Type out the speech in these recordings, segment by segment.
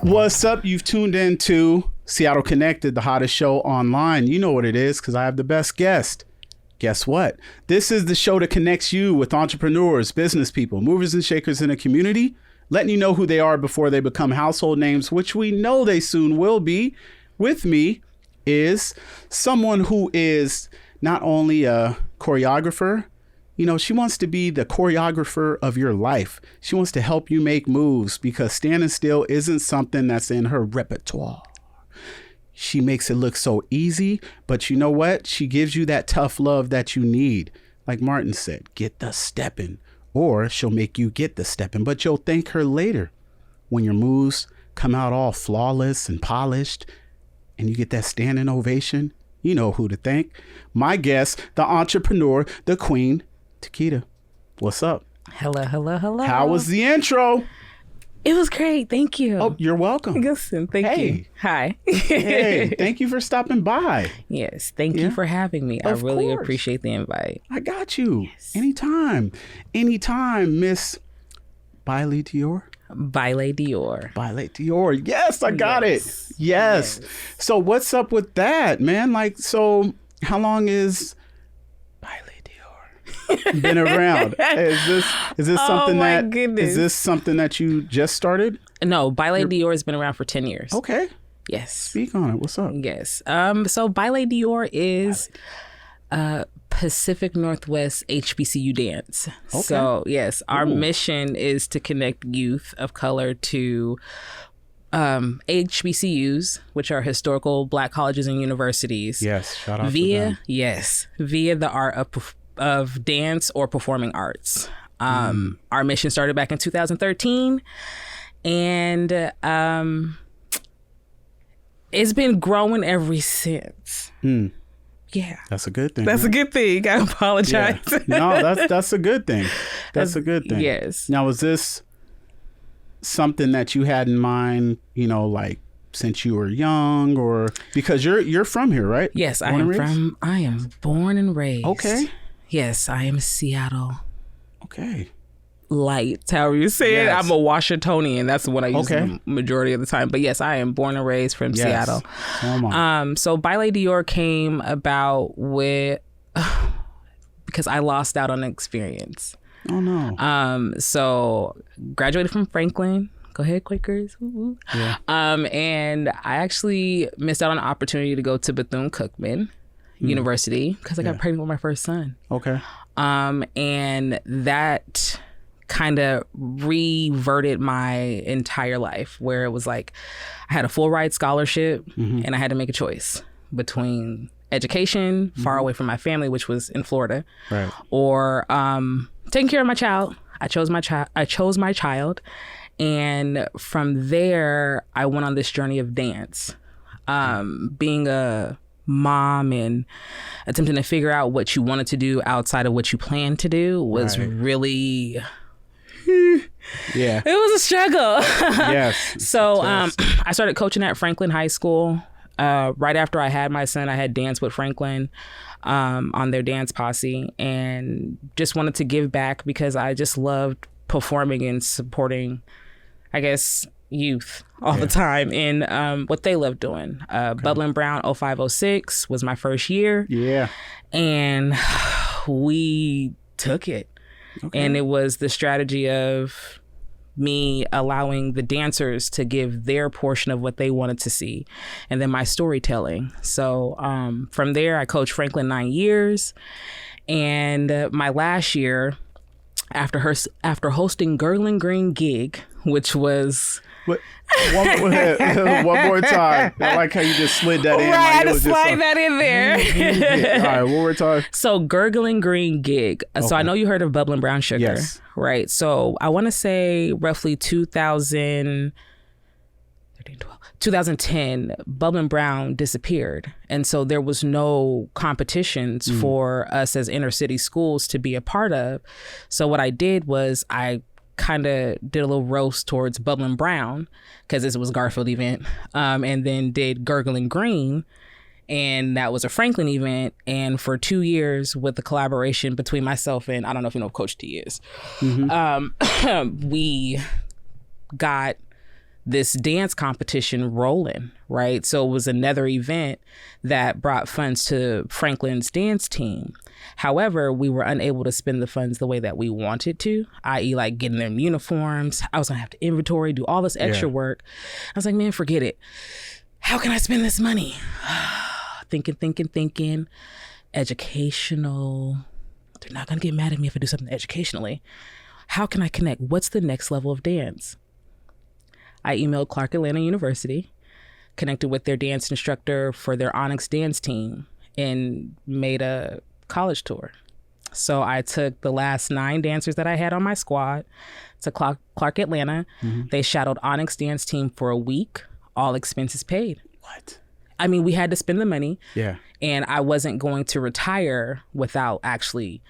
What's up? You've tuned in to Seattle Connected, the hottest show online. You know what it is because I have the best guest. Guess what? This is the show that connects you with entrepreneurs, business people, movers and shakers in a community, letting you know who they are before they become household names, which we know they soon will be. With me is someone who is not only a choreographer, you know, she wants to be the choreographer of your life. She wants to help you make moves because standing still isn't something that's in her repertoire. She makes it look so easy, but you know what? She gives you that tough love that you need. Like Martin said, get the stepping, or she'll make you get the stepping, but you'll thank her later when your moves come out all flawless and polished and you get that standing ovation. You know who to thank. My guest, the entrepreneur, the queen, TiQuida. What's up? Hello, hello, hello. How was the intro? It was great. Thank you. Oh, you're welcome. Listen, thank you. Hi. Hey, thank you for stopping by. Yes, thank you for having me. I really appreciate the invite. I got you. Yes. Anytime, Miss Baile Dior. Baile Dior. Baile Dior. Yes, I got it. Yes. So what's up with that, man? Like, so how long is Baile Dior been around? Is this something is this something that you just started? No, Baile Dior has been around for 10 years. Okay. Yes. Speak on it. What's up? Yes. So Baile Dior is Pacific Northwest HBCU dance. Okay. So yes, our mission is to connect youth of color to HBCUs, which are historical Black colleges and universities. Yes, shout out to them. Via the art of dance or performing arts. Our mission started back in 2013, and it's been growing ever since. Yeah, that's a good thing. That's a good thing. I apologize. Yeah. No, that's a good thing. That's a good thing. Yes. Now, was this something that you had in mind, you know, like since you were young, or because you're from here, right? Yes, I am born and raised. Okay. Yes, I am Seattle. Okay. Light, however you say it. I'm a Washingtonian. That's what I use the majority of the time. But yes, I am born and raised from Seattle. So Baile Dior came about because I lost out on an experience. Oh no. So graduated from Franklin. Go ahead, Quakers. Yeah. And I actually missed out on an opportunity to go to Bethune-Cookman University because I got pregnant with my first son. Okay. And that kind of reverted my entire life, where it was like I had a full ride scholarship and I had to make a choice between education far away from my family, which was in Florida, right, or taking care of my child. I chose my child. And from there, I went on this journey of dance, being a mom and attempting to figure out what you wanted to do outside of what you planned to do was really... it was a struggle. Yes. So I started coaching at Franklin High School. Right after I had my son, I had danced with Franklin on their dance posse, and just wanted to give back because I just loved performing and supporting, I guess, youth all the time in what they love doing. Bubbling Brown 0506 was my first year. Yeah. And we took it. Okay. And it was the strategy of me allowing the dancers to give their portion of what they wanted to see, and then my storytelling. So from there, I coached Franklin 9 years. And my last year, after hosting Gurgling Green Gig, which was... One more time. I like how you just slid that in. Right, I just slide that in there. All right, one more time. So Gurgling Green Gig. Okay. So I know you heard of Bubbling Brown Sugar. Yes. Right. So I want to say roughly 2010, Bubbling Brown disappeared. And so there was no competitions for us as inner city schools to be a part of. So what I did was I kind of did a little roast towards Bubbling Brown because this was a Garfield event, and then did Gurgling Green, and that was a Franklin event. And for 2 years, with the collaboration between myself and, I don't know if you know who Coach T is, we got this dance competition rolling, right? So it was another event that brought funds to Franklin's dance team. However, we were unable to spend the funds the way that we wanted to, i.e. like getting them uniforms. I was gonna have to inventory, do all this extra work. I was like, man, forget it. How can I spend this money? Thinking. Educational. They're not gonna get mad at me if I do something educationally. How can I connect? What's the next level of dance? I emailed Clark Atlanta University, connected with their dance instructor for their Onyx dance team, and made a college tour. So I took the last 9 dancers that I had on my squad to Clark Atlanta. They shadowed Onyx dance team for a week, all expenses paid. What? I mean, we had to spend the money. Yeah. And I wasn't going to retire without actually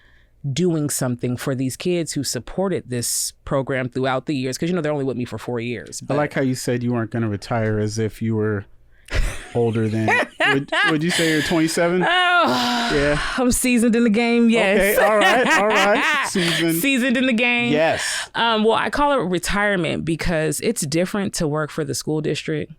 doing something for these kids who supported this program throughout the years. Because, you know, they're only with me for 4 years. But I like how you said you weren't going to retire as if you were older than... would you say you're 27? Oh, yeah. I'm seasoned in the game, yes. Okay, all right. Seasoned in the game. Yes. Well, I call it retirement because it's different to work for the school district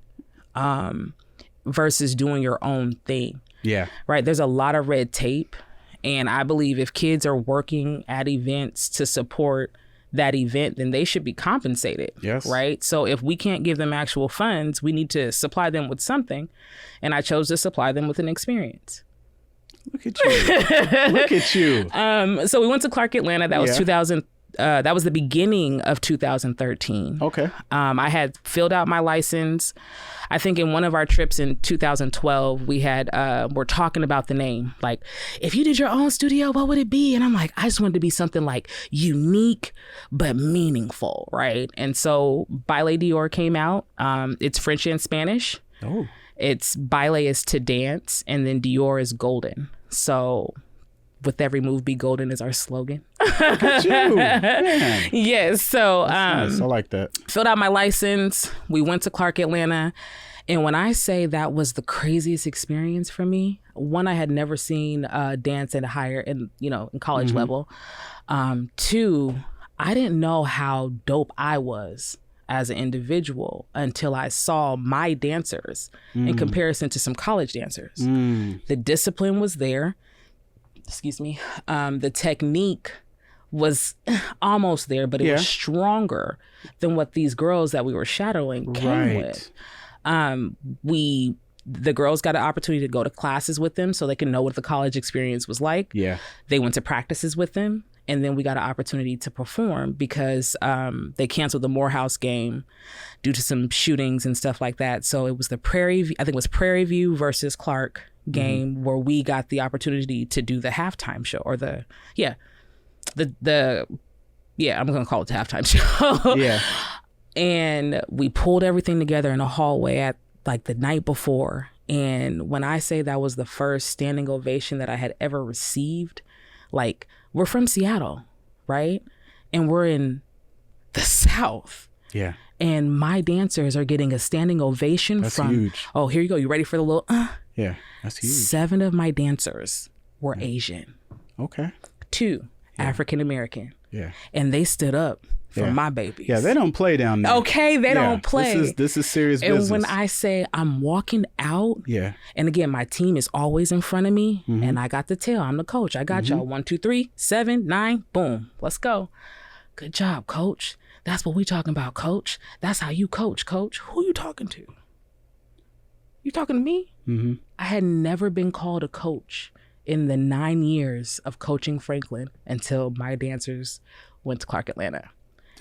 versus doing your own thing. Yeah. Right? There's a lot of red tape. And I believe if kids are working at events to support that event, then they should be compensated. Yes. Right? So if we can't give them actual funds, we need to supply them with something. And I chose to supply them with an experience. Look at you. Look at you. So we went to Clark Atlanta. That was 2000. That was the beginning of 2013. Okay. I had filled out my license. I think in one of our trips in 2012, we're talking about the name. Like, if you did your own studio, what would it be? And I'm like, I just wanted to be something like unique, but meaningful, right? And so Baile Dior came out. It's French and Spanish. Oh. It's Baile is to dance, and then Dior is golden. So with every move be golden is our slogan. Look at you. Man. Yes. So nice. I like that. Filled out my license. We went to Clark Atlanta. And when I say that was the craziest experience for me, one, I had never seen dance at a higher in college level. 2, I didn't know how dope I was as an individual until I saw my dancers in comparison to some college dancers. The discipline was there. Excuse me. The technique was almost there, but it was stronger than what these girls that we were shadowing came with. The girls got an opportunity to go to classes with them so they can know what the college experience was like. Yeah. They went to practices with them. And then we got an opportunity to perform because they canceled the Morehouse game due to some shootings and stuff like that. So it was the Prairie View versus Clark game where we got the opportunity to do the halftime show or I'm going to call it the halftime show. Yeah. And we pulled everything together in a hallway at like the night before. And when I say that was the first standing ovation that I had ever received, like, we're from Seattle, right? And we're in the South. Yeah. And my dancers are getting a standing ovation. That's huge. Oh, here you go. You ready for the little Yeah, that's huge. 7 of my dancers were Asian. Okay. 2 African American. Yeah. And they stood up for my babies. Yeah, they don't play down there. Okay, they don't play. This is serious business. And when I say I'm walking out, and again, my team is always in front of me, and I got the tail. I'm the coach. I got y'all 1, 2, 3, 7, 9, boom. Let's go. Good job, coach. That's what we talking about, coach. That's how you coach, coach. Who you talking to? You talking to me? I had never been called a coach in the 9 years of coaching Franklin until my dancers went to Clark Atlanta.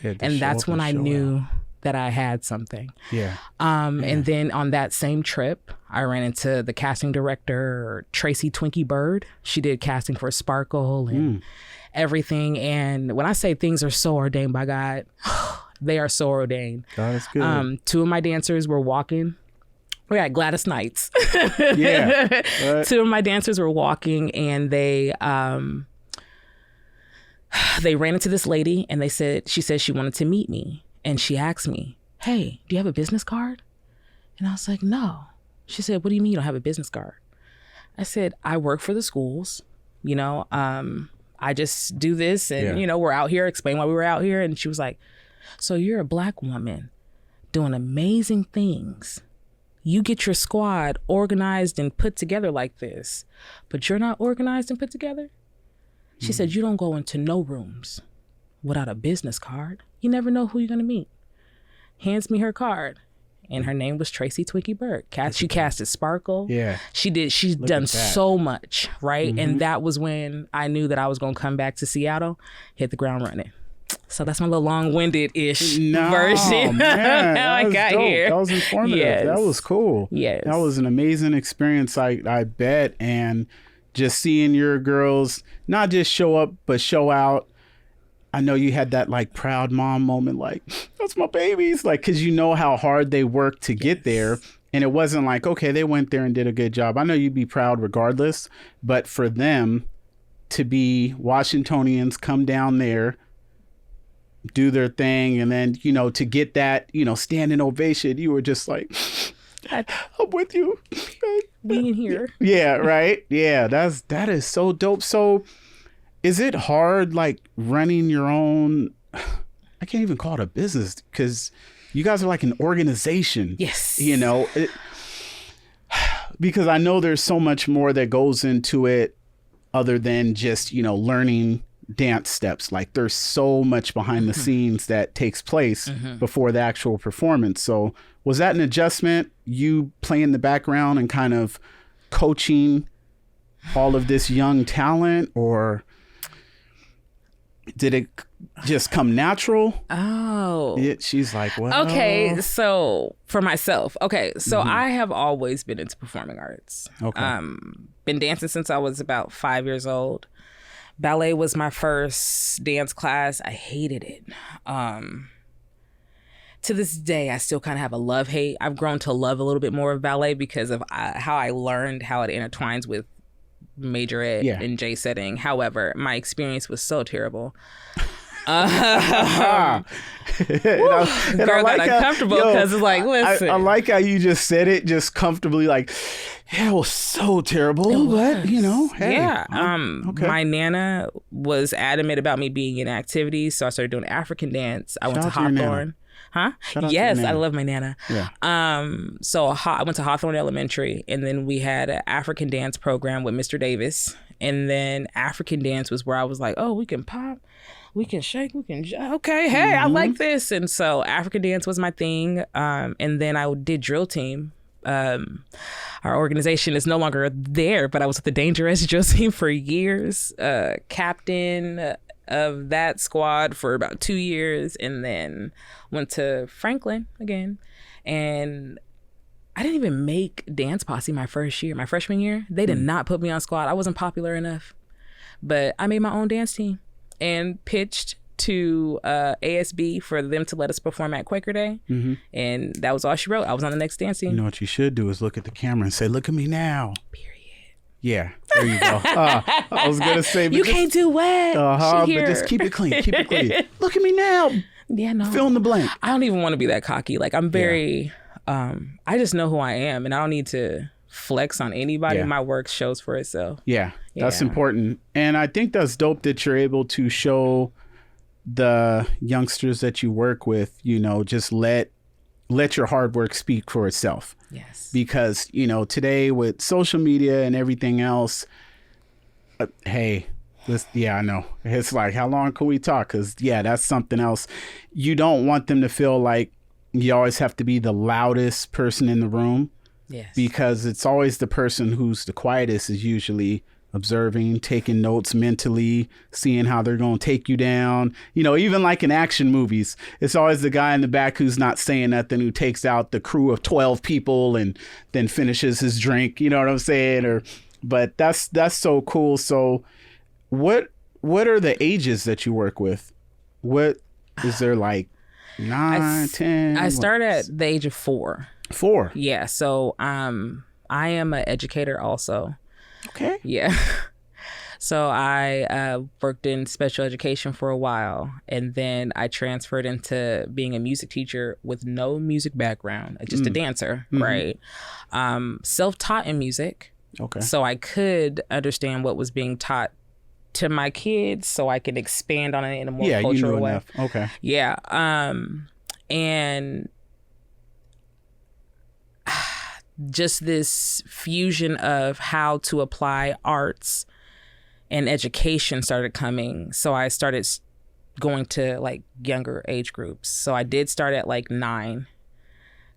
And that's when I knew that I had something. Yeah. And then on that same trip, I ran into the casting director, Tracy Twinkie Bird. She did casting for Sparkle and everything. And when I say things are so ordained by God, they are so ordained. God is good. 2 of my dancers were walking. We're at Gladys Knights. Yeah. Right. 2 of my dancers were walking and they ran into this lady and she said she wanted to meet me. And she asked me, hey, do you have a business card? And I was like, no. She said, what do you mean you don't have a business card? I said, I work for the schools. I just do this and, we're out here, explain why we were out here. And she was like, so you're a Black woman doing amazing things. You get your squad organized and put together like this, but you're not organized and put together? She said, you don't go into no rooms without a business card. You never know who you're going to meet. Hands me her card. And her name was Tracy Twinkie Burke. She casted Sparkle. Yeah. She's done so much, right? Mm-hmm. And that was when I knew that I was going to come back to Seattle, hit the ground running. So that's my little long-winded-ish version. Man, how I got dope. here. That was informative. Yes. That was cool. Yes. That was an amazing experience, I bet. And just seeing your girls not just show up, but show out. I know you had that like proud mom moment, like, that's my babies. Like, because you know how hard they worked to get there. And it wasn't like, okay, they went there and did a good job. I know you'd be proud regardless. But for them to be Washingtonians, come down there, do their thing, and then, you know, to get that, you know, standing ovation, you were just like, I'm with you. Being here. Yeah, right. Yeah, that is so dope. So is it hard, like, running your own, I can't even call it a business, because you guys are like an organization. Yes. You know, because I know there's so much more that goes into it other than just, you know, learning dance steps. Like, there's so much behind the scenes that takes place before the actual performance. So was that an adjustment, you playing the background and kind of coaching all of this young talent, or did it just come natural? She's like, well, okay, so for myself, I have always been into performing arts. Been dancing since I was about 5 years old. Ballet was my first dance class. I hated it. To this day, I still kind of have a love-hate. I've grown to love a little bit more of ballet because of how I learned how it intertwines with major ed and J setting. However, my experience was so terrible. Girl got uncomfortable because it's like, listen. I like how you just said it just comfortably, like, yeah, it was so terrible, but you know, hey. Yeah. My Nana was adamant about me being in activities, so I started doing African dance. I went to Hawthorne. Huh? Yes, I love my Nana. Yeah. So I went to Hawthorne Elementary, and then we had an African dance program with Mr. Davis. And then African dance was where I was like, oh, we can pop, we can shake, we can, okay, hey, I like this. And so African dance was my thing. And then I did drill team. Our organization is no longer there, but I was with the Dangerous drill team for years. Captain of that squad for about 2 years, and then went to Franklin again. And I didn't even make Dance Posse my freshman year. They did not put me on squad. I wasn't popular enough. But I made my own dance team and pitched to ASB for them to let us perform at Quaker Day. And that was all she wrote. I was on the next dance team. You know what you should do is look at the camera and say, look at me now. Period. Yeah, there you go. I was going to say. You can't do what? But just keep it clean. Keep it clean. Look at me now. Yeah, no. Fill in the blank. I don't even want to be that cocky. Like, I'm very... I just know who I am, and I don't need to flex on anybody. My work shows for itself. Yeah, that's important. And I think that's dope that you're able to show the youngsters that you work with, you know, just let your hard work speak for itself. Yes. Because, you know, today with social media and everything else, I know. It's like, how long can we talk? Because, that's something else. You don't want them to feel like you always have to be the loudest person in the room. Yes. Because it's always the person who's the quietest is usually observing, taking notes mentally, seeing how they're going to take you down. You know, even like in action movies, it's always the guy in the back who's not saying nothing, who takes out the crew of 12 people and then finishes his drink. You know what I'm saying? But that's so cool. So what are the ages that you work with? What is there, like 9, 10? I started at the age of 4. 4? Yeah. So I am an educator also. Okay. Yeah. So I worked in special education for a while, and then I transferred into being a music teacher with no music background, just a dancer, right? Self-taught in music. Okay. So I could understand what was being taught to my kids, so I can expand on it in a more cultural way. Enough. Okay. Yeah. And just this fusion of how to apply arts and education started coming. So I started going to like younger age groups. So I did start at like 9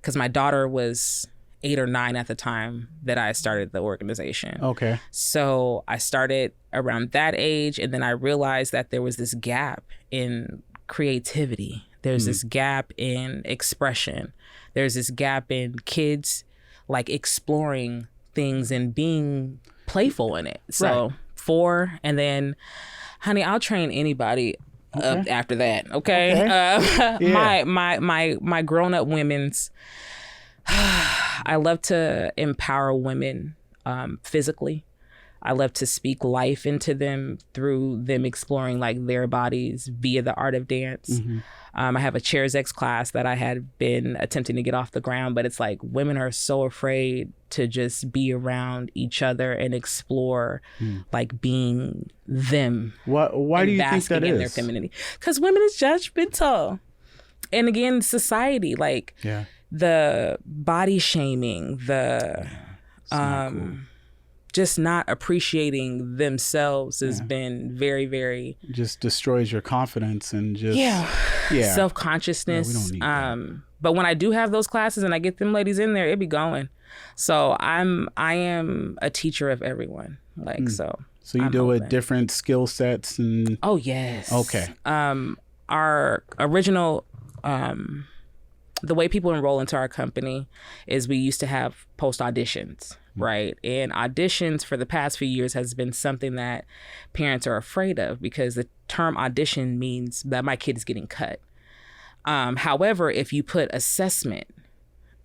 because my daughter was 8 or 9 at the time that I started the organization. Okay. So I started around that age, and then I realized that there was this gap in creativity. There's this gap in expression. There's this gap in kids like exploring things and being playful in it. So 4, and then, honey, I'll train anybody up after that. Okay. My grown up women's. I love to empower women physically. I love to speak life into them through them exploring like their bodies via the art of dance. I have a Chairs X class that I had been attempting to get off the ground, but it's like women are so afraid to just be around each other and explore like being them. Why do you think that in is? Their femininity? Because women is judgmental. And again, society, like the body shaming, the just not appreciating themselves has been very, very just destroys your confidence and just self-consciousness. We don't need that. But when I do have those classes and I get them ladies in there, it be going. So I am a teacher of everyone. Like so you I'm deal open. with different skill sets and Oh yes. Okay. Our original the way people enroll into our company is we used to have post auditions, right? And auditions for the past few years has been something that parents are afraid of because the term audition means that my kid is getting cut. However, if you put assessment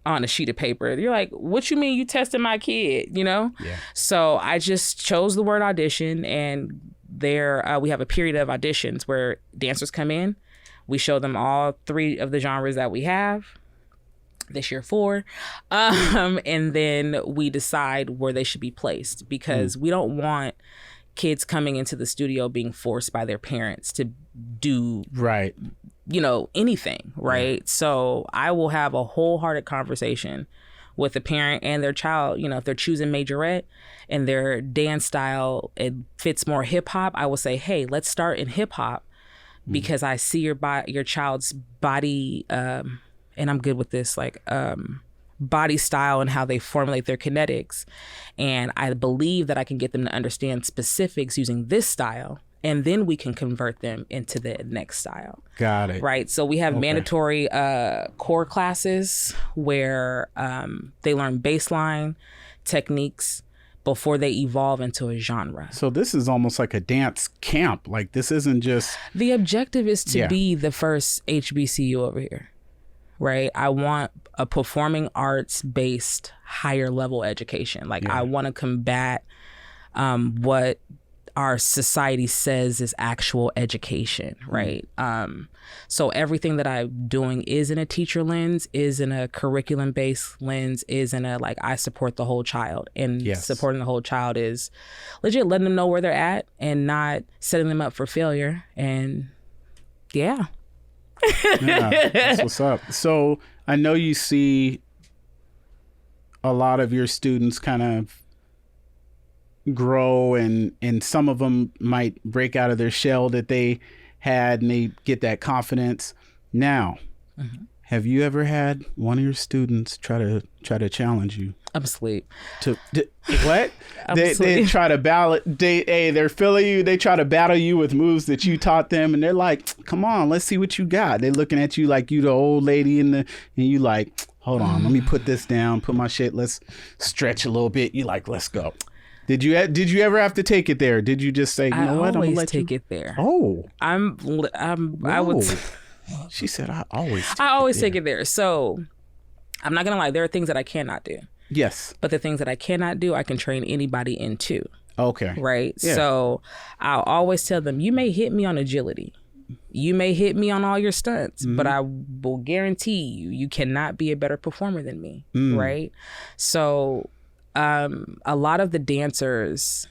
on a sheet of paper, you're like, what you mean you tested my kid, you know? Yeah. So I just chose the word audition, and there we have a period of auditions where dancers come in. We show them all 3 of the genres that we have. This year 4. And then we decide where they should be placed because we don't want kids coming into the studio being forced by their parents to do anything, right? Yeah. So I will have a wholehearted conversation with the parent and their child. You know, if they're choosing majorette and their dance style, it fits more hip hop, I will say, hey, let's start in hip hop. Because I see your child's body, and I'm good with this, like body style and how they formulate their kinetics. And I believe that I can get them to understand specifics using this style, and then we can convert them into the next style. Got it. Right. So we have mandatory core classes where they learn baseline techniques before they evolve into a genre. So this is almost like a dance camp. Like this isn't just... The objective is to be the first HBCU over here, right? I want a performing arts based higher level education. Like I want to combat what our society says is actual education, right? So everything that I'm doing is in a teacher lens, is in a curriculum-based lens, is in a, like, I support the whole child. And supporting the whole child is legit letting them know where they're at and not setting them up for failure. And yeah, that's what's up. So I know you see a lot of your students kind of grow, and some of them might break out of their shell that they had and they get that confidence. Now, have you ever had one of your students try to challenge you? I'm asleep. What? They try to battle. They're feeling you. They try to battle you with moves that you taught them, and they're like, "Come on, let's see what you got." They're looking at you like you the old lady and you like, "Hold on, let me put this down, put my shit. Let's stretch a little bit." You like, "Let's go." Did you ever have to take it there? Did you just say, you know what? I'm gonna let take it there. Oh, I would. She said, I always take it there. So I'm not gonna lie. There are things that I cannot do. Yes. But the things that I cannot do, I can train anybody into. Okay. Right. Yeah. So I'll always tell them, you may hit me on agility. You may hit me on all your stunts, but I will guarantee you cannot be a better performer than me. Right. So a lot of the dancers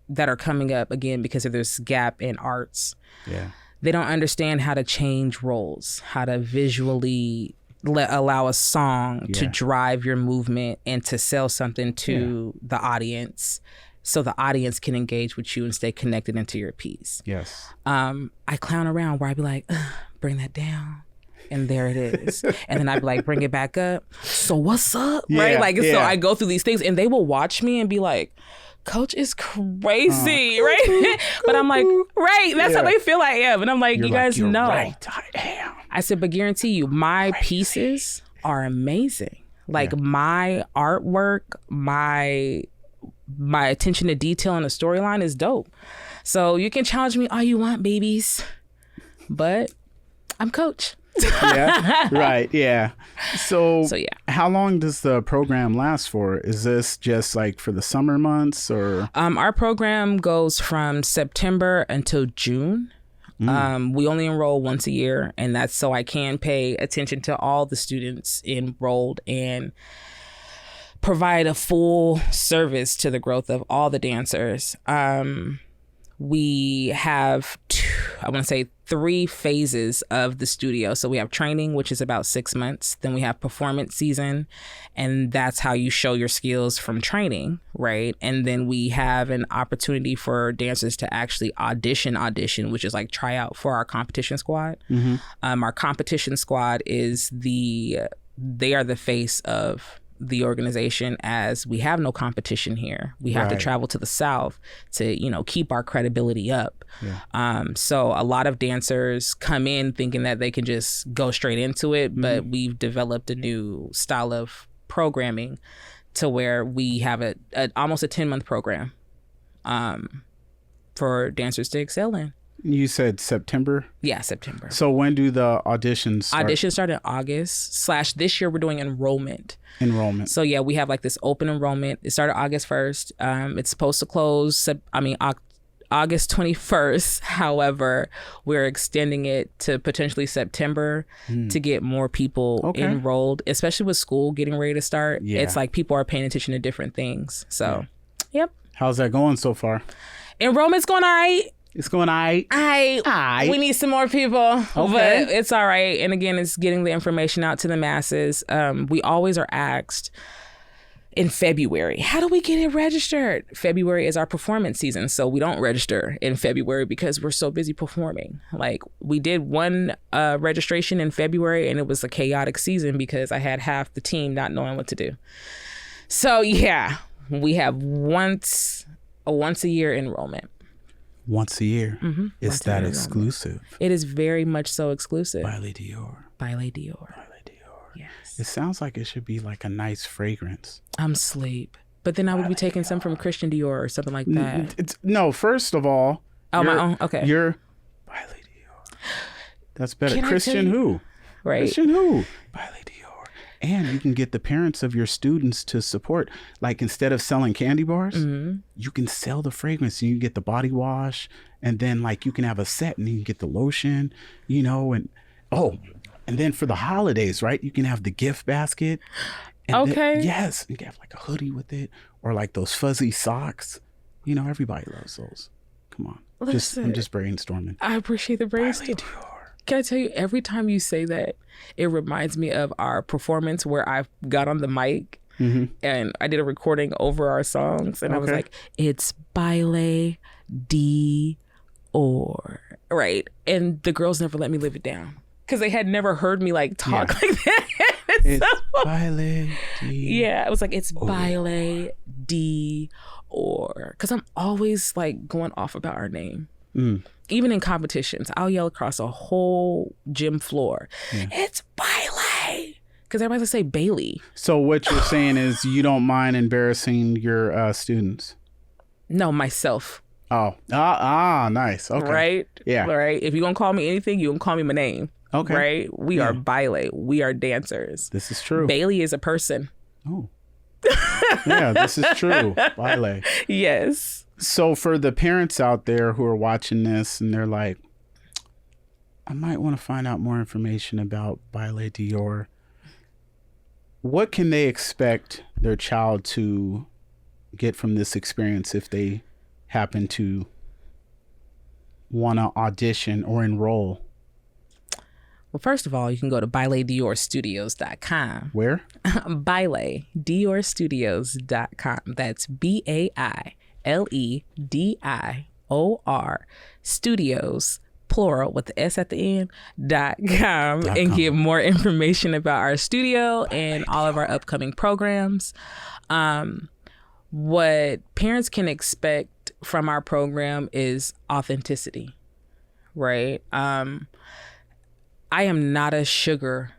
that are coming up, again, because of this gap in arts, they don't understand how to change roles, how to visually allow a song to Yeah. drive your movement and to sell something to the audience, so the audience can engage with you and stay connected into your piece. Yes. I clown around where I'd be like, "Ugh, bring that down." And there it is. And then I'd be like, bring it back up. So what's up? Right? Like, so I go through these things and they will watch me and be like, Coach is crazy, right? But I'm like, right, that's how they feel I am. And I'm like, you guys know. Right, I am. I said, but guarantee you, my pieces are amazing. Like my artwork, my attention to detail in the storyline is dope. So you can challenge me all you want, babies. But I'm Coach. Yeah, right, yeah. So yeah. How long does the program last for? Is this just like for the summer months or? Our program goes from September until June. We only enroll once a year, and that's so I can pay attention to all the students enrolled and provide a full service to the growth of all the dancers. We have I want to say 3 phases of the studio. So we have training, which is about 6 months. Then we have performance season, and that's how you show your skills from training, right? And then we have an opportunity for dancers to actually audition, which is like try out for our competition squad. Our competition squad is they are the face of the organization, as we have no competition here. We have to travel to the South to, keep our credibility up. So a lot of dancers come in thinking that they can just go straight into it, but we've developed a new style of programming to where we have almost a 10-month program for dancers to excel in. You said September? Yeah, September. So when do the auditions start? Auditions start in August / this year we're doing enrollment. So yeah, we have like this open enrollment. It started August 1st. It's supposed to close, August 21st. However, we're extending it to potentially September to get more people enrolled, especially with school getting ready to start. It's like people are paying attention to different things. So, yep. How's that going so far? Enrollment's going all right. It's going all right. We need some more people, but it's all right. And again, it's getting the information out to the masses. We always are asked in February, how do we get it registered? February is our performance season, so we don't register in February because we're so busy performing. Like, we did one registration in February, and it was a chaotic season because I had half the team not knowing what to do. So yeah, we have once a year enrollment. Once a year. Is that exclusive? It is very much so exclusive. Baile Dior. Baile Dior. It sounds like it should be like a nice fragrance. I'm sleep. But then I would be taking some from Christian Dior or something like that. No, first of all. Oh, my own? Okay. You're Baile Dior. That's better. Can Christian who? Right. Christian who? Baile Dior. And you can get the parents of your students to support. Like, instead of selling candy bars, you can sell the fragrance, and you get the body wash, and then like you can have a set and you can get the lotion, and then for the holidays, right? You can have the gift basket. And then, yes. You can have like a hoodie with it, or like those fuzzy socks. Everybody loves those. Come on. Listen, I'm just brainstorming. I appreciate the brainstorm. Can I tell you, every time you say that, it reminds me of our performance where I got on the mic and I did a recording over our songs, and I was like, it's Baile Dior, right? And the girls never let me live it down because they had never heard me like talk like that. It's Baile Dior. Yeah, it was like, it's Baile Dior, because I'm always like going off about our name. Even in competitions, I'll yell across a whole gym floor, it's Baile, because everybody will say Bailey. So what you're saying is you don't mind embarrassing your students? No, myself. Oh, nice. Okay. Right? Yeah. Right. If you're going to call me anything, you're going to call me my name. Okay. Right? We are Baile. We are dancers. This is true. Bailey is a person. Oh. Yeah, this is true. Baile. Yes. So for the parents out there who are watching this and they're like, I might want to find out more information about Baile Dior, what can they expect their child to get from this experience if they happen to want to audition or enroll? Well, first of all, you can go to BaileDiorStudios.com. Where? BaileDiorStudios.com. That's BAILEDIOR Studios, plural with the S at the end, .com, and get more information about our studio and all of our upcoming programs. What parents can expect from our program is authenticity, right? I am not a sugar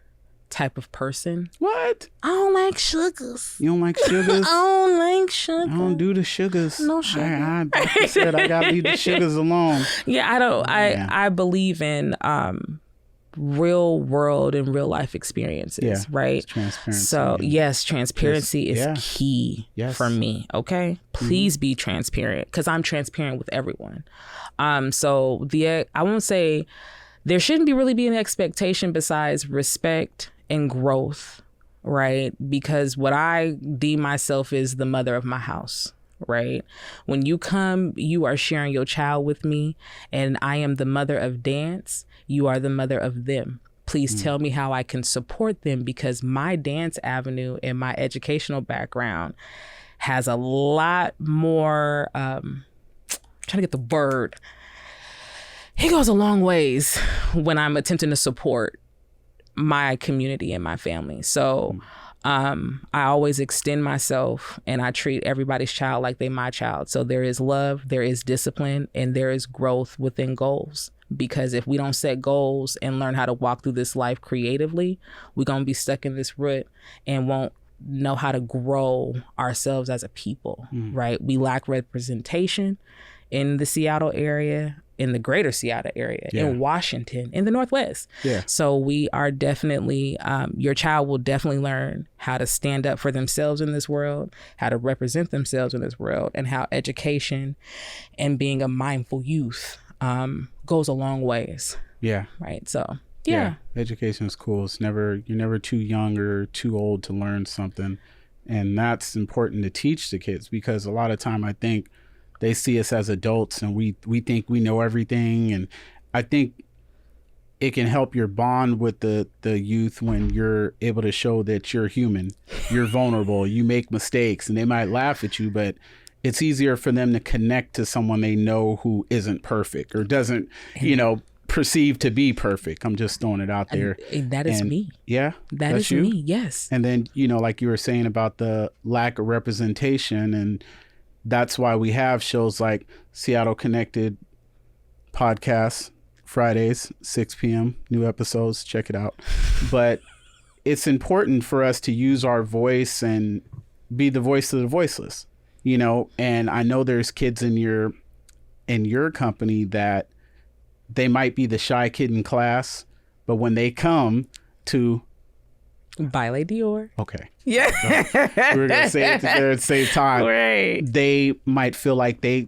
type of person. What? I don't like sugars. You don't like sugars? I don't like sugar. I don't do the sugars. No sugar. Like you said, I gotta leave the sugars alone. Yeah, I don't. I believe in real world and real life experiences, right? Transparency. So yes, transparency is key for me. Okay, please be transparent, because I'm transparent with everyone. So I won't say there shouldn't really be an expectation besides respect and growth, right? Because what I deem myself is the mother of my house, right? When you come, you are sharing your child with me, and I am the mother of dance. You are the mother of them. Please tell me how I can support them, because my dance avenue and my educational background has a lot more, I'm trying to get the word. It goes a long ways when I'm attempting to support my community and my family. So I always extend myself, and I treat everybody's child like they my child. So there is love, there is discipline, and there is growth within goals. Because if we don't set goals and learn how to walk through this life creatively, we're going to be stuck in this rut and won't know how to grow ourselves as a people, right? We lack representation in the Seattle area, in the greater Seattle area, in Washington, in the Northwest. Yeah. So we are definitely, your child will definitely learn how to stand up for themselves in this world, how to represent themselves in this world, and how education and being a mindful youth goes a long ways. Yeah. Right. So, yeah. Education is cool. You're never too young or too old to learn something. And that's important to teach the kids, because a lot of time I think they see us as adults and we think we know everything. And I think it can help your bond with the youth when you're able to show that you're human, you're vulnerable, you make mistakes, and they might laugh at you, but it's easier for them to connect to someone they know who isn't perfect or doesn't, perceive to be perfect. I'm just throwing it out there. That is me. Yeah. That is you? Me. Yes. And then, like you were saying about the lack of representation, and that's why we have shows like Seattle Connected podcast, Fridays, 6 p.m., new episodes. Check it out. But it's important for us to use our voice and be the voice of the voiceless, and I know there's kids in your company that they might be the shy kid in class, but when they come to Baile Dior. Okay. Yeah. We were going to say it together at the same time. Right. They might feel like they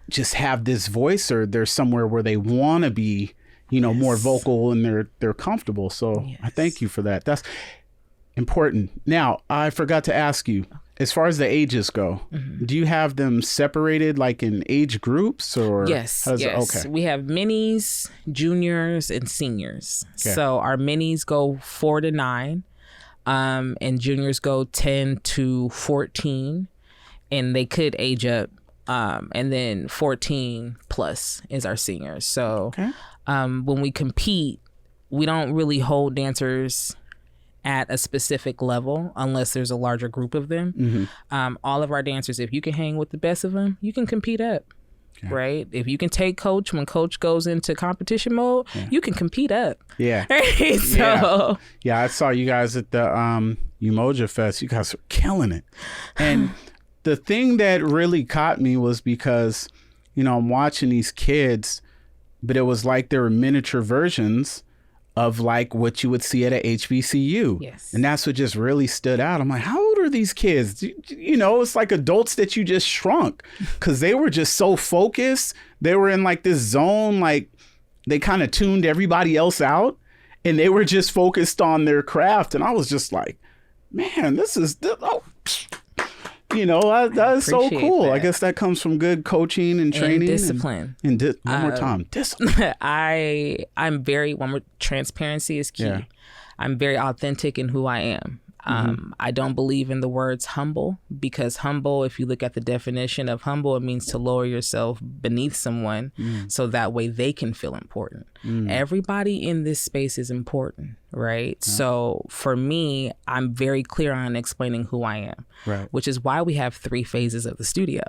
just have this voice, or they're somewhere where they want to be, more vocal, and they're comfortable. So I thank you for that. That's important. Now, I forgot to ask you, as far as the ages go, do you have them separated like in age groups, or? Yes. Okay. We have minis, juniors, and seniors. Okay. So our minis go 4 to 9, and juniors go 10 to 14, and they could age up. And then 14 plus is our seniors. So when we compete, we don't really hold dancers at a specific level unless there's a larger group of them. All of our dancers, if you can hang with the best of them, you can compete up, right? If you can take coach when coach goes into competition mode, you can compete up. Yeah. So yeah, I saw you guys at the Umoja Fest. You guys are killing it. And the thing that really caught me was because, I'm watching these kids, but it was like they were miniature versions of like what you would see at a HBCU. Yes. And that's what just really stood out. I'm like, how old are these kids? It's like adults that you just shrunk, because they were just so focused. They were in like this zone, like they kind of tuned everybody else out, and they were just focused on their craft. And I was just like, man, That is so Appreciate cool. that. I guess that comes from good coaching and training. And discipline. One more time. Discipline. I'm very, one more, transparency is key. Yeah. I'm very authentic in who I am. I don't believe in the words humble, because humble, if you look at the definition of humble, it means to lower yourself beneath someone so that way they can feel important. Everybody in this space is important, right? Yeah. So for me, I'm very clear on explaining who I am, right? Which is why we have 3 phases of the studio.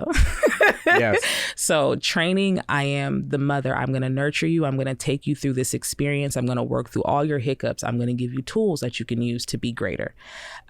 Yes. So training, I am the mother. I'm going to nurture you. I'm going to take you through this experience. I'm going to work through all your hiccups. I'm going to give you tools that you can use to be greater.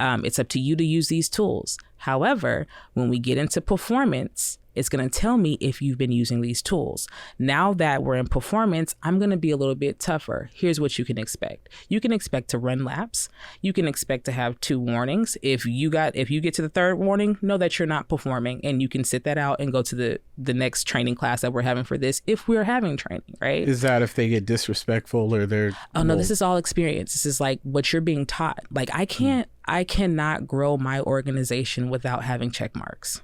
It's up to you to use these tools. However, when we get into performance, it's going to tell me if you've been using these tools. Now that we're in performance, I'm going to be a little bit tougher. Here's what you can expect. You can expect to run laps. You can expect to have 2 warnings. If you get to the 3rd warning, know that you're not performing, and you can sit that out and go to the next training class that we're having for this, if we're having training, right? Is that if they get disrespectful or they're... Oh, no, this is all experience. This is like what you're being taught. Like I cannot grow my organization without having check marks.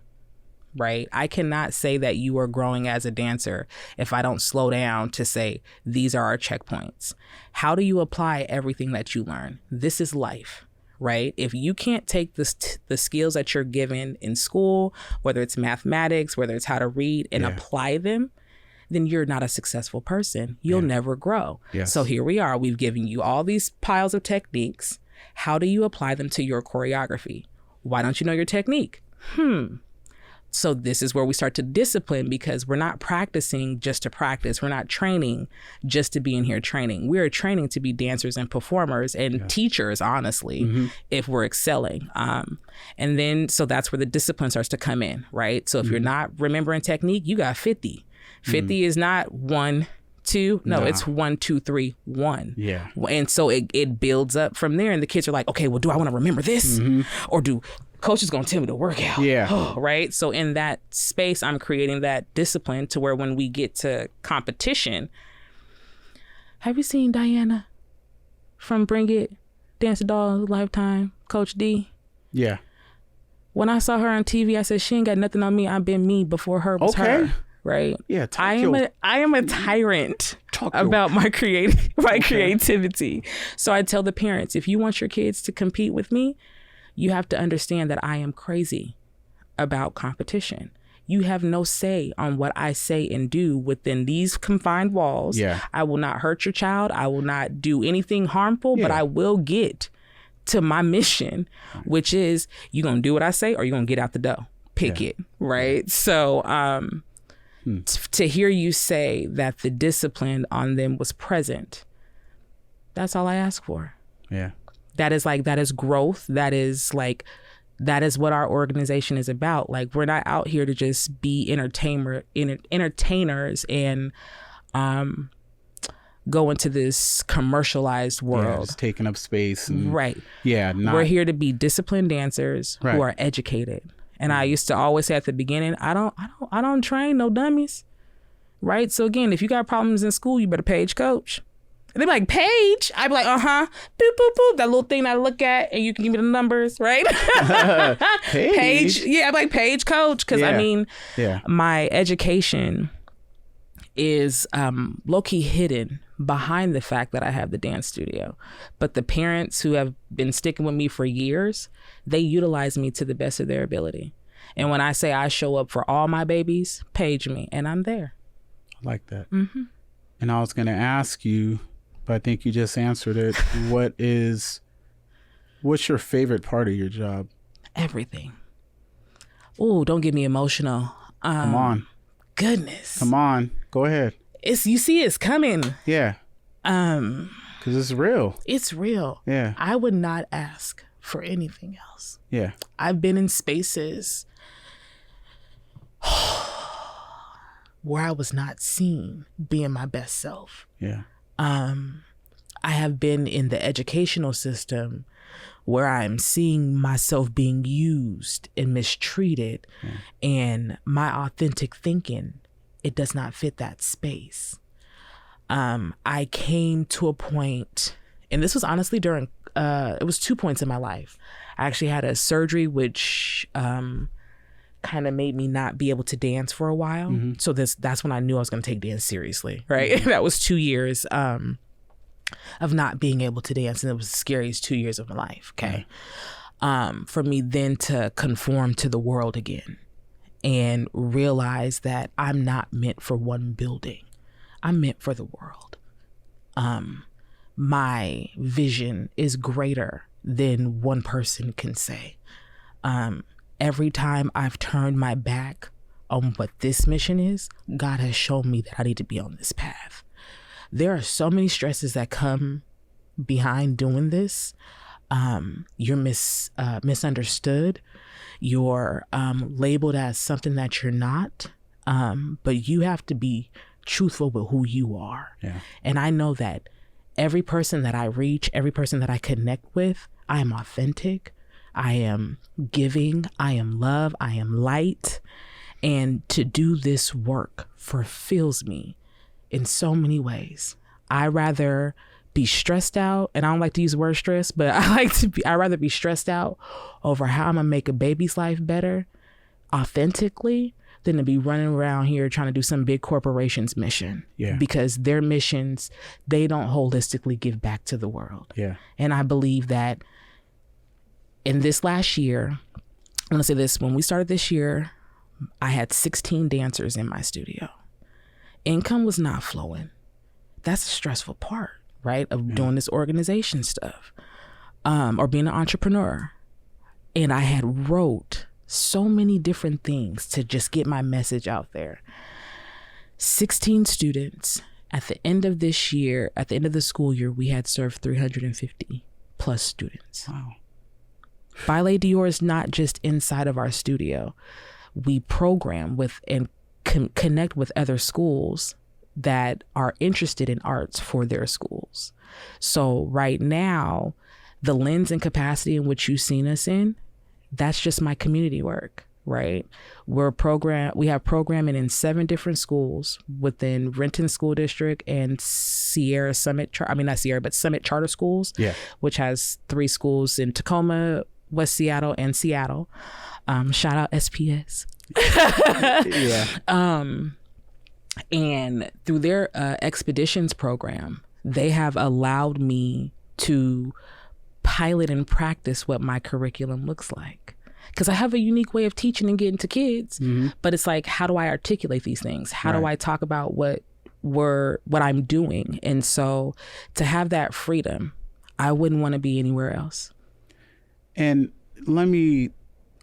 Right? I cannot say that you are growing as a dancer if I don't slow down to say, these are our checkpoints. How do you apply everything that you learn? This is life, right? If you can't take the skills that you're given in school, whether it's mathematics, whether it's how to read, and apply them, then you're not a successful person. You'll never grow. Yes. So here we are. We've given you all these piles of techniques. How do you apply them to your choreography? Why don't you know your technique? So this is where we start to discipline, because we're not practicing just to practice. We're not training just to be in here training. We're training to be dancers and performers and teachers, honestly, if we're excelling. And then, so that's where the discipline starts to come in, right? So if you're not remembering technique, you got 50. 50 is not 1, 2. No, it's 1, 2, 3, 1. Yeah. And so it builds up from there. And the kids are like, okay, well, do I want to remember this? Or do... Coach is going to tell me to work out. Yeah. Right. So in that space, I'm creating that discipline to where when we get to competition, have you seen Diana from Bring It, Dance the Doll, Lifetime, Coach D? Yeah. When I saw her on TV, I said, she ain't got nothing on me. I've been me before her was her. Right. Yeah. I am a tyrant about my creativity. So I tell the parents, if you want your kids to compete with me, you have to understand that I am crazy about competition. You have no say on what I say and do within these confined walls. Yeah. I will not hurt your child. I will not do anything harmful, but I will get to my mission, which is you're going to do what I say or you're going to get out the door. Pick it, right? So to hear you say that the discipline on them was present, that's all I ask for. Yeah. That is growth. That is what our organization is about. Like, we're not out here to just be entertainers and go into this commercialized world. Just taking up space. And, right. Yeah. We're here to be disciplined dancers who are educated. And I used to always say at the beginning, I don't train no dummies. Right. So again, if you got problems in school, you better page coach. And they'd be like, Paige? I'd be like, boop, boop, boop. That little thing that I look at and you can give me the numbers, right? Paige. Yeah, I'd be like, Paige coach. Because my education is low-key hidden behind the fact that I have the dance studio. But the parents who have been sticking with me for years, they utilize me to the best of their ability. And when I say I show up for all my babies, page me, and I'm there. I like that. Mm-hmm. And I was going to ask you, but I think you just answered it. What's your favorite part of your job? Everything. Oh, don't get me emotional. Come on. Goodness. Come on. Go ahead. You see it's coming. Yeah. Because it's real. It's real. Yeah. I would not ask for anything else. Yeah. I've been in spaces where I was not seen being my best self. Yeah. I have been in the educational system where I'm seeing myself being used and mistreated, and my authentic thinking, it does not fit that space. I came to a point, and this was honestly during, it was 2 points in my life. I actually had a surgery which kind of made me not be able to dance for a while. Mm-hmm. So that's when I knew I was going to take dance seriously, right? Mm-hmm. That was 2 years of not being able to dance, and it was the scariest 2 years of my life, okay? For me then to conform to the world again and realize that I'm not meant for one building. I'm meant for the world. My vision is greater than one person can say. Every time I've turned my back on what this mission is, God has shown me that I need to be on this path. There are so many stresses that come behind doing this. You're misunderstood. You're labeled as something that you're not. But you have to be truthful with who you are. Yeah. And I know that every person that I reach, every person that I connect with, I am authentic. I am giving. I am love. I am light. And to do this work fulfills me in so many ways. I rather be stressed out, and I don't like to use the word stress, but I'd rather be stressed out over how I'm gonna make a baby's life better authentically than to be running around here trying to do some big corporation's mission. Yeah. Because their missions, they don't holistically give back to the world. Yeah. And I believe that in this last year, I want to say this, when we started this year, I had 16 dancers in my studio. Income was not flowing. That's the stressful part, right? Of doing this organization stuff, or being an entrepreneur. And I had wrote so many different things to just get my message out there. 16 students. At the end of this year, at the end of the school year, we had served 350 plus students. Wow. Baile Dior is not just inside of our studio. We program with and connect with other schools that are interested in arts for their schools. So right now, the lens and capacity in which you've seen us in, that's just my community work, right? We have programming in 7 different schools within Renton School District and Summit Charter Schools, which has 3 schools in Tacoma, West Seattle, and Seattle. Shout out SPS. And through their expeditions program, they have allowed me to pilot and practice what my curriculum looks like. Because I have a unique way of teaching and getting to kids, but it's like, how do I articulate these things? How do I talk about what I'm doing? And so to have that freedom, I wouldn't want to be anywhere else. And let me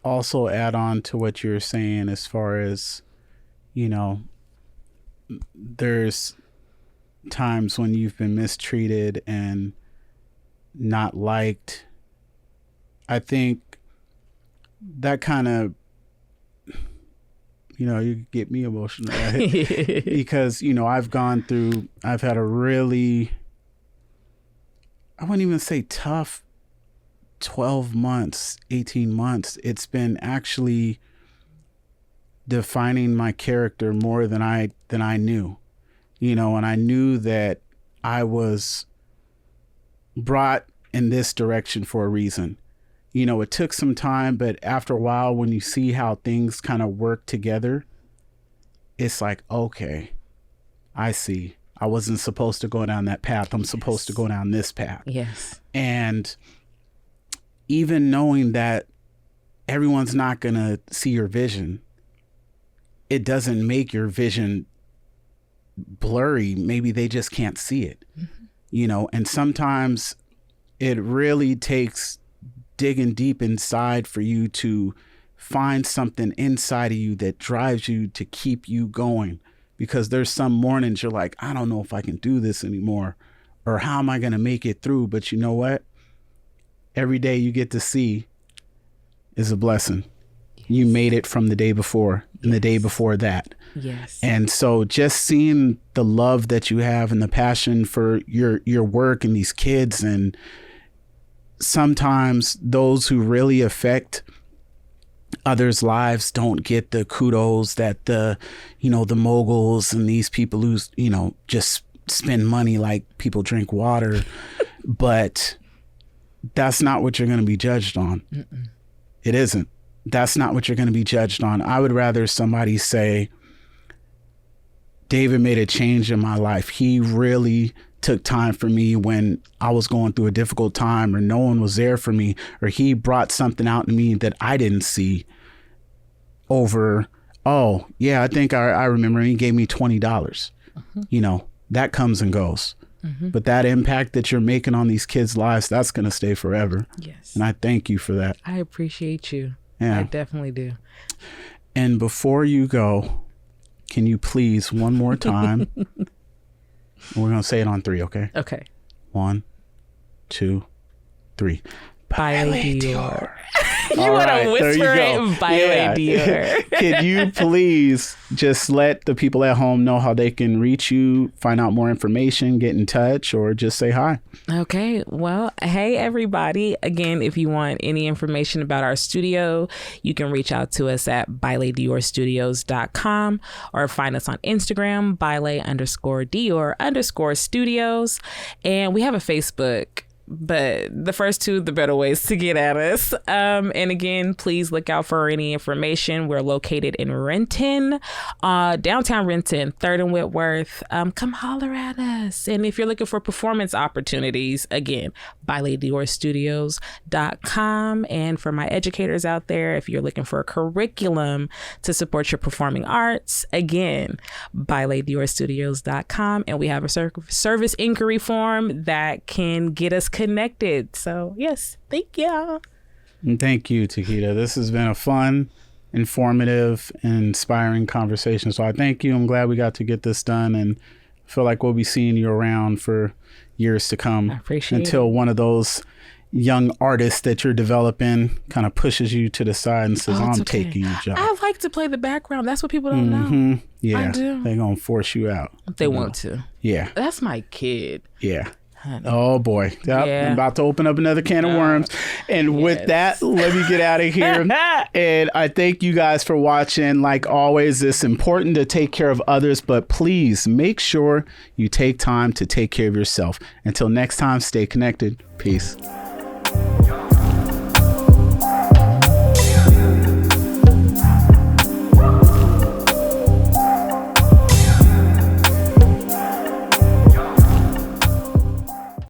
also add on to what you're saying as far as, there's times when you've been mistreated and not liked. I think that kind of, you get me emotional because, I've had a really, I wouldn't even say tough 12 months, 18 months. It's been actually defining my character more than I knew, and I knew that I was brought in this direction for a reason. It took some time, but after a while, when you see how things kind of work together, it's like, okay, I see. I wasn't supposed to go down that path. I'm supposed to go down this path. Yes. And even knowing that everyone's not going to see your vision, it doesn't make your vision blurry. Maybe they just can't see it, and sometimes it really takes digging deep inside for you to find something inside of you that drives you to keep you going. Because there's some mornings you're like, I don't know if I can do this anymore, or how am I going to make it through? But you know what? Every day you get to see is a blessing. Yes. You made it from the day before and the day before that. Yes. And so just seeing the love that you have and the passion for your work and these kids, and sometimes those who really affect others' lives don't get the kudos that the moguls and these people who, just spend money like people drink water. But that's not what you're going to be judged on. Mm-mm. It isn't. that's not what you're going to be judged on. I would rather somebody say, David made a change in my life. He really took time for me when I was going through a difficult time, or no one was there for me, or he brought something out in me that I didn't see, over, oh, yeah, I think I remember he gave me $20. You know, that comes and goes. But that impact that you're making on these kids' lives, that's going to stay forever. Yes. And I thank you for that. I appreciate you. Yeah. I definitely do. And before you go, can you please, one more time, we're going to say it on 3, okay? Okay. 1, 2, 3. Baile Dior. You All want right, to there whisper you go. it? Baile Dior. Can you please just let the people at home know how they can reach you, find out more information, get in touch, or just say hi? Okay. Well, hey, everybody. Again, if you want any information about our studio, you can reach out to us at BaileDiorStudios.com or find us on Instagram, Baile_Dior_Studios. And we have a Facebook. But the first 2, the better ways to get at us. And again, please look out for any information. We're located in Renton, downtown Renton, 3rd and Whitworth. Come holler at us. And if you're looking for performance opportunities, again, BaileDiorStudios.com. And for my educators out there, if you're looking for a curriculum to support your performing arts, again, BaileDiorStudios.com. And we have a service inquiry form that can get us connected. So yes, thank you. And thank you, TiQuida. This has been a fun, informative, and inspiring conversation. So I thank you. I'm glad we got to get this done, and I feel like we'll be seeing you around for years to come. I appreciate until it. One of those young artists that you're developing kind of pushes you to the side and says, I'm taking your job. I like to play the background. That's what people don't know. Yeah, I do. They're going to force you out. They want to. Yeah. That's my kid. Yeah. Honey. Oh boy. Yep. Yeah. I'm about to open up another can of worms. And with that, let me get out of here. And I thank you guys for watching. Like always, it's important to take care of others, but please make sure you take time to take care of yourself. Until next time, stay connected. Peace.